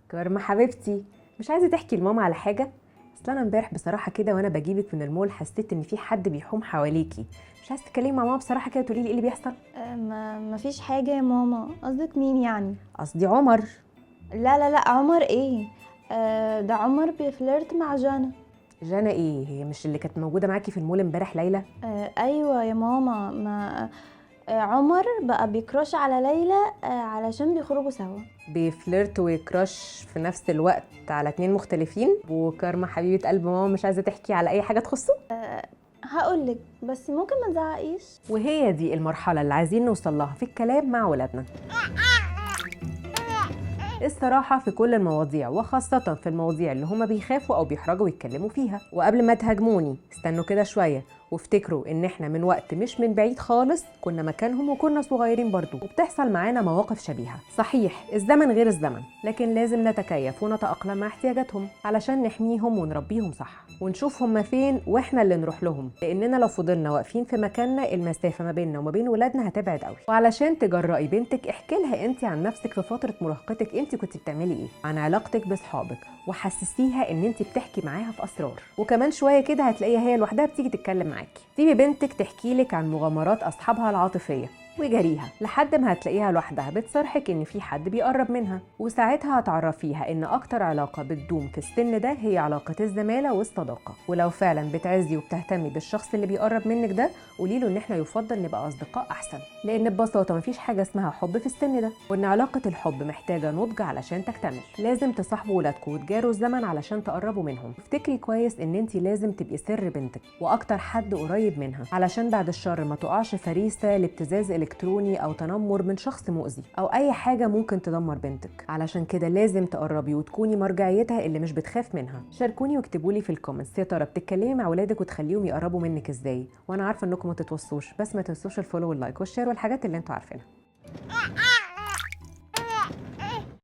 كارما حبيبتي، مش عايزه تحكي لماما على حاجه؟ اصل انا امبارح بصراحه كده وانا بجيبك من المول حسيت ان في حد بيحوم حواليكي. مش عايزه تتكلمي مع ماما بصراحه كده تقولي لي ايه اللي بيحصل؟ ما فيش حاجة يا ماما. قصدك مين يعني؟ قصدي عمر. لا لا لا، عمر ايه؟ ده عمر بيفلرت مع جانا. جانا ايه؟ هي مش اللي كانت موجوده معاكي في المول امبارح ليلى؟ ايوه يا ماما. ما عمر بقى بيكراش على ليلى علشان بيخرجوا سوا. بيفلرت ويكراش في نفس الوقت على اتنين مختلفين؟ وكارما حبيبه قلب ماما مش عايزه تحكي على اي حاجه تخصه؟ هقولك بس ممكن ما تزعقيش. وهي دي المرحله اللي عايزين نوصل لها في الكلام مع ولادنا. الصراحة في كل المواضيع، وخاصة في المواضيع اللي هما بيخافوا أو بيحرجوا يتكلموا فيها. وقبل ما تهاجموني استنوا كده شوية وافتكروا إن إحنا من وقت مش من بعيد خالص كنا مكانهم وكنا صغيرين برضو، وبتحصل معانا مواقف شبيهة. صحيح الزمن غير الزمن، لكن لازم نتكيف ونتأقلم مع احتياجاتهم علشان نحميهم ونربيهم صح، ونشوف هما فين وإحنا اللي نروح لهم، لأننا لو فضلنا واقفين في مكاننا المسافة ما بيننا وما بين ولادنا هتبعد قوي. وعلشان تجرأي بنتك احكي لها انت عن نفسك في فترة مراهقتك، انت كنت بتعملي ايه، عن علاقتك باصحابك، وحسسيها ان انت بتحكي معاها في اسرار. وكمان شوية كده هتلاقيها هي لوحدها بتيجي تتكلم معاكي. سيبي بنتك تحكي لك عن مغامرات اصحابها العاطفية وجريها لحد ما هتلاقيها لوحدها بتصرحك ان في حد بيقرب منها، وساعتها هتعرفيها ان اكتر علاقه بتدوم في السن ده هي علاقه الزماله والصداقه. ولو فعلا بتعزي وبتهتمي بالشخص اللي بيقرب منك ده قولي له ان احنا يفضل نبقى اصدقاء احسن، لان ببساطه مفيش حاجه اسمها حب في السن ده، وان علاقه الحب محتاجه نضج علشان تكتمل. لازم تصاحبوا ولادكم وتجاروا الزمن علشان تقربوا منهم. افتكري كويس ان انت لازم تبقي سر بنتك واكتر حد قريب منها، علشان بعد الشر ما تقعش فريسه لابتزاز الكتروني او تنمر من شخص مؤذي او اي حاجه ممكن تدمر بنتك. علشان كده لازم تقربي وتكوني مرجعيتها اللي مش بتخاف منها. شاركوني واكتبوا لي في الكومنتس يا ترى بتتكلمي مع ولادك وتخليهم يقربوا منك ازاي، وانا عارفه انكم ما تتوصوش، بس ما تنسوش الفولو واللايك والشير والحاجات اللي انتوا عارفينها.